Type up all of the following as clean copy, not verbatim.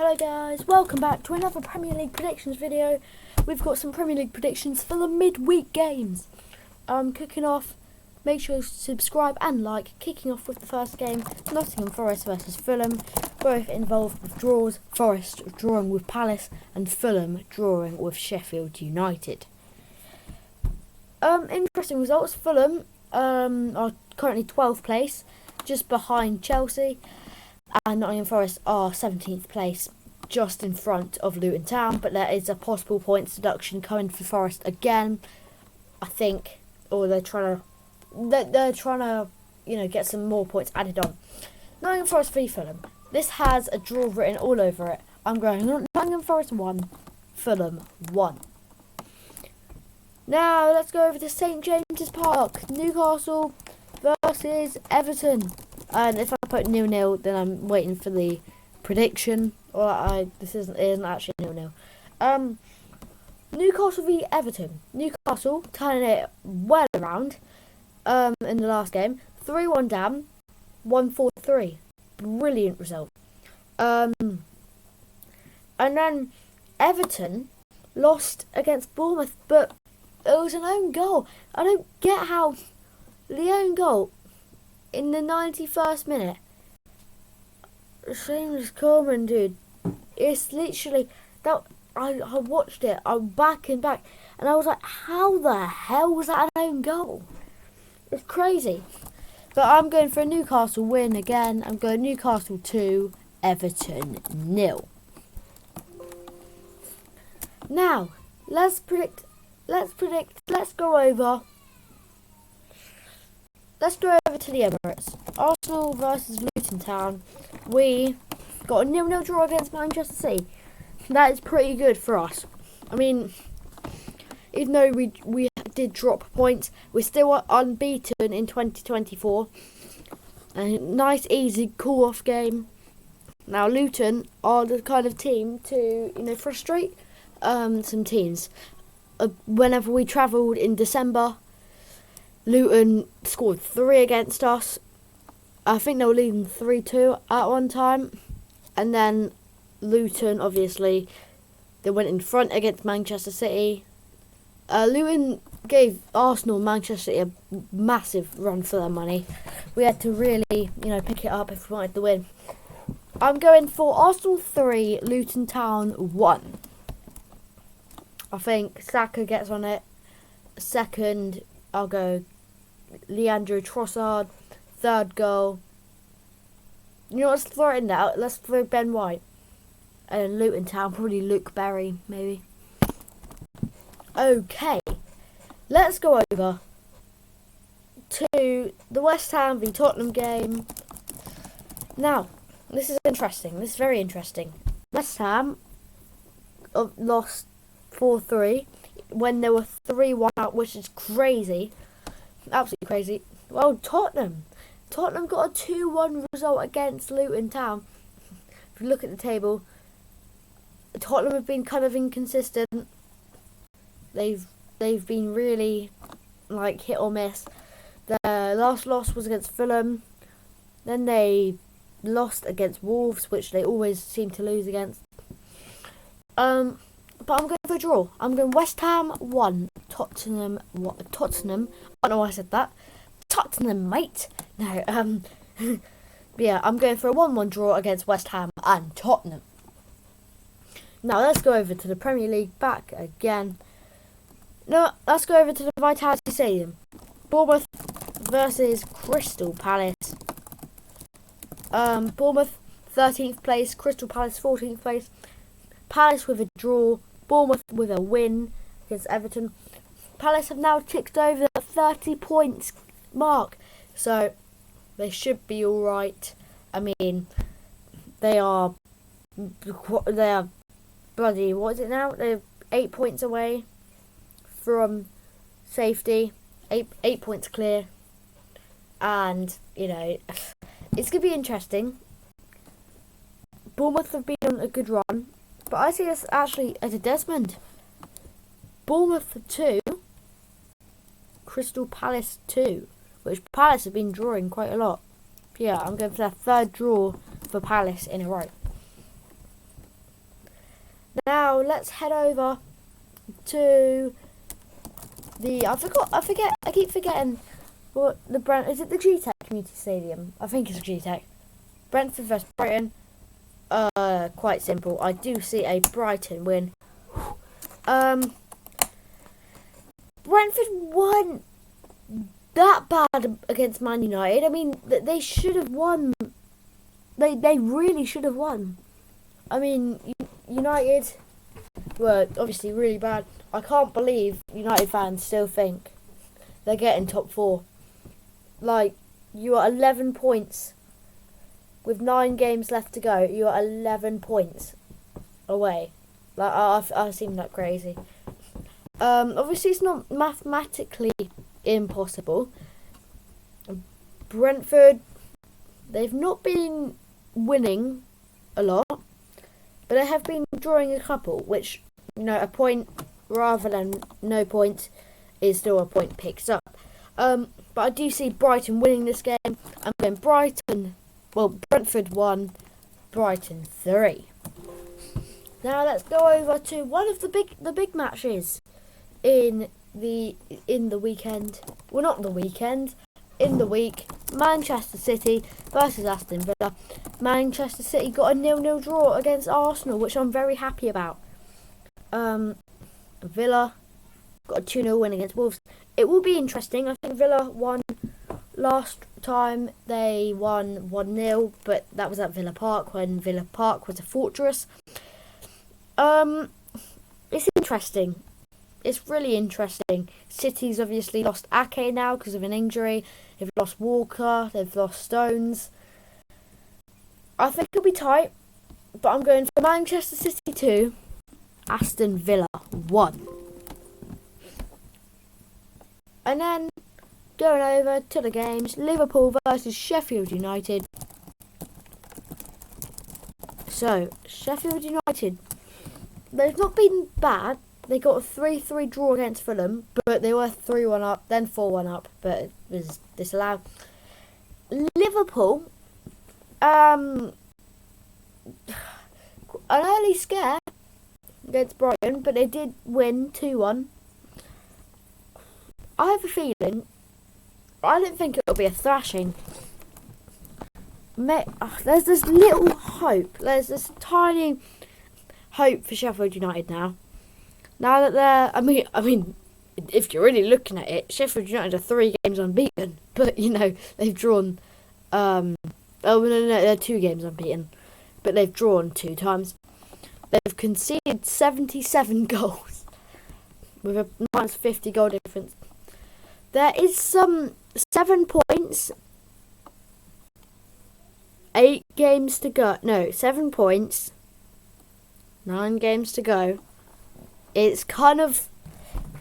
Hello guys, welcome back to another Premier League predictions video. We've got some Premier League predictions for the midweek games. Kicking off, make sure to subscribe and like. Kicking off with the first game, Nottingham Forest versus Fulham. Both involved with draws, Forest drawing with Palace and Fulham drawing with Sheffield United. Interesting results. Fulham are currently 12th place, just behind Chelsea. And Nottingham Forest are 17th place, just in front of Luton Town. But there is a possible points deduction coming for Forest again, I think. Or they're trying to, get some more points added on. Nottingham Forest v Fulham. This has a draw written all over it. I'm going Nottingham Forest 1, Fulham 1. Now let's go over to St James's Park. Newcastle versus Everton. And if I put 0-0, then I'm waiting for the prediction. This isn't actually 0-0. Newcastle v Everton. Newcastle turning it well around in the last game. 3-1 down, 1-4-3. Brilliant result. And then Everton lost against Bournemouth, but it was an own goal. I don't get how the own goal in the 91st minute. Seamus Coleman, dude. It's literally that. I watched it. I'm back and back, and I was like, "How the hell was that an own goal?" It's crazy. But I'm going for a Newcastle win again. I'm going Newcastle 2, Everton 0. Now let's predict. Let's go over. Let's go over to the Emirates. Arsenal versus Luton Town. We got a 0-0 draw against Manchester City. That is pretty good for us. I mean, even though we did drop points, we're still unbeaten in 2024. A nice, easy, cool-off game. Now, Luton are the kind of team to, frustrate some teams. Whenever we travelled in December, Luton scored 3 against us. I think they were leading 3-2 at one time. And then Luton, obviously, they went in front against Manchester City. Luton gave Arsenal and Manchester City a massive run for their money. We had to really, pick it up if we wanted to win. I'm going for Arsenal 3, Luton Town 1. I think Saka gets on it. Second, I'll go Leandro Trossard. Third goal. Let's throw it in there. Let's throw Ben White. And Luton Town, probably Luke Berry, maybe. Okay. Let's go over to the West Ham v Tottenham game. Now, this is interesting. This is very interesting. West Ham lost 4-3 when they were 3-1 out, which is crazy. Absolutely crazy. Well, Tottenham got a 2-1 result against Luton Town. If you look at the table, Tottenham have been kind of inconsistent. They've been really hit or miss. Their last loss was against Fulham. Then they lost against Wolves, which they always seem to lose against. But I'm going for a draw. I'm going West Ham 1, Tottenham. What? Tottenham. I don't know why I said that. Tottenham, mate. No. But yeah, I'm going for a 1-1 draw against West Ham and Tottenham. Now let's go over to the Premier League back again. No, let's go over to the Vitality Stadium. Bournemouth versus Crystal Palace. Bournemouth 13th place, Crystal Palace 14th place. Palace with a draw, Bournemouth with a win against Everton. Palace have now ticked over the 30 points mark, so they should be all right. I mean, they are bloody, what is it now? They're 8 points away from safety, 8 points clear, and it's gonna be interesting. Bournemouth have been on a good run, but I see this actually as a Desmond. Bournemouth 2, Crystal Palace 2, which Palace have been drawing quite a lot. Yeah, I'm going for their third draw for Palace in a row. Now let's head over to the I keep forgetting what the Brent is it the G-Tech Community Stadium? I think it's G-Tech. Brentford vs Brighton. Quite simple. I do see a Brighton win. Brentford won that bad against Man United. I mean, they should have won. They really should have won. I mean, United were obviously really bad. I can't believe United fans still think they're getting top 4. Like, you are 11 points. With 9 games left to go, you are 11 points away. Like, I seem that crazy. Obviously, it's not mathematically impossible. Brentford, they've not been winning a lot, but they have been drawing a couple, which, a point rather than no points is still a point picked up. But I do see Brighton winning this game. I'm going Brentford 1, Brighton 3. Now let's go over to one of the big matches in the weekend. Well, not the weekend. In the week, Manchester City versus Aston Villa. Manchester City got a 0-0 draw against Arsenal, which I'm very happy about. Villa got a 2-0 win against Wolves. It will be interesting. I think Villa won last time. They won 1-0, but that was at Villa Park when Villa Park was a fortress. It's interesting. It's really interesting. City's obviously lost Ake now because of an injury. They've lost Walker. They've lost Stones. I think it'll be tight, but I'm going for Manchester City 2, Aston Villa 1. And then going over to the games, Liverpool versus Sheffield United. So, Sheffield United, they've not been bad. They got a 3-3 draw against Fulham, but they were 3-1 up, then 4-1 up, but it was disallowed. Liverpool, an early scare against Brighton, but they did win 2-1. I have a feeling, I don't think it'll be a thrashing. There's this little hope, there's this tiny hope for Sheffield United now. Now that they're, I mean, if you're really looking at it, Sheffield United are 3 games unbeaten, but they've drawn. They're 2 games unbeaten, but they've drawn 2 times. They've conceded 77 goals with a minus 50 goal difference. There is some 7 points, 8 games to go. No, 7 points, 9 games to go. It's kind of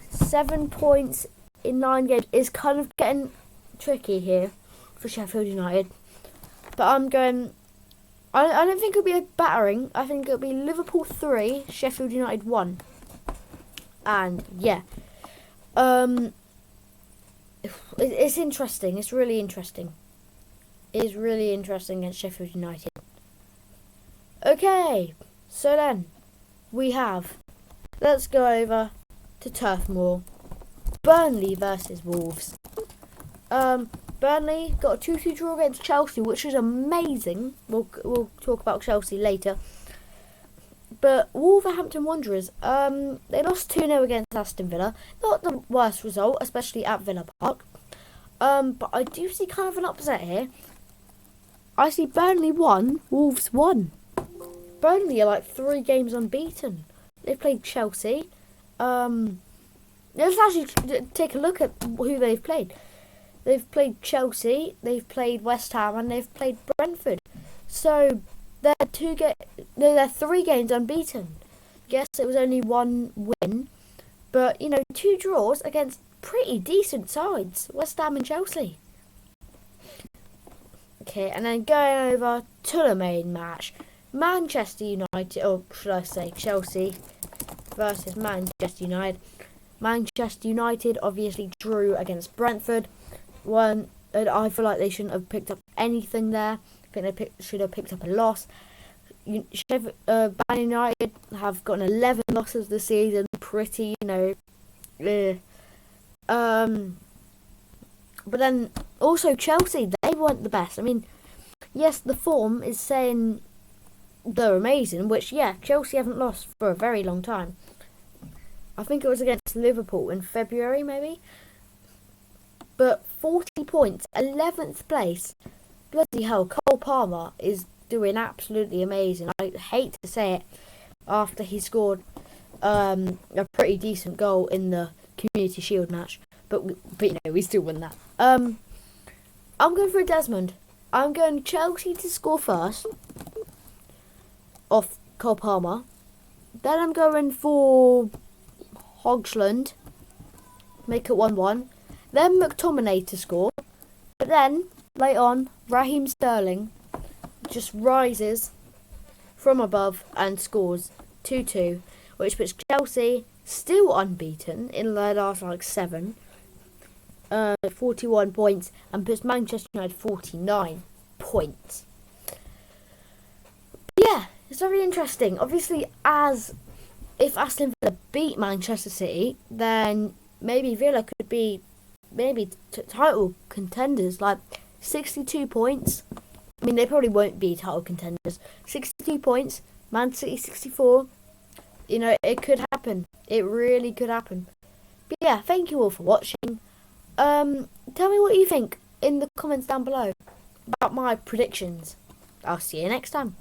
7 points in 9 games. It's kind of getting tricky here for Sheffield United. But I'm going. I don't think it'll be a battering. I think it'll be Liverpool 3, Sheffield United 1. And yeah, it's interesting. It's really interesting. It is really interesting against Sheffield United. Okay, so then we have. Let's go over to Turf Moor. Burnley versus Wolves. Burnley got a 2-2 draw against Chelsea, which is amazing. We'll talk about Chelsea later. But Wolverhampton Wanderers, they lost 2-0 against Aston Villa. Not the worst result, especially at Villa Park. But I do see kind of an upset here. I see Burnley 1, Wolves 1. Burnley are like 3 games unbeaten. They've played Chelsea. Let's actually take a look at who they've played. They've played Chelsea, they've played West Ham, and they've played Brentford. So they're 3 games unbeaten. Yes, it was only 1 win, but 2 draws against pretty decent sides, West Ham and Chelsea. Okay, and then going over to the main match. Manchester United, or should I say Chelsea versus Manchester United. Manchester United obviously drew against Brentford. I feel like they shouldn't have picked up anything there. I think they should have picked up a loss. Man United have gotten 11 losses this season. Pretty, but then also Chelsea, they weren't the best. I mean, yes, the form is saying they're amazing, which, yeah, Chelsea haven't lost for a very long time. I think it was against Liverpool in February, maybe. But 40 points, 11th place. Bloody hell, Cole Palmer is doing absolutely amazing. I hate to say it after he scored a pretty decent goal in the Community Shield match. But we still won that. I'm going for Desmond. I'm going Chelsea to score first off Cole Palmer. Then I'm going for Hogsland. Make it 1-1. Then McTominay to score. But then, later on, Raheem Sterling just rises from above and scores 2-2, which puts Chelsea still unbeaten in their last 7. 41 points, and puts Manchester United 49 points. Yeah, it's very interesting. Obviously, if Aston Villa beat Manchester City, then maybe Villa could be title contenders, 62 points. I mean, they probably won't be title contenders. 62 points, Man City 64. It could happen. It really could happen. But yeah, thank you all for watching. Tell me what you think in the comments down below about my predictions. I'll see you next time.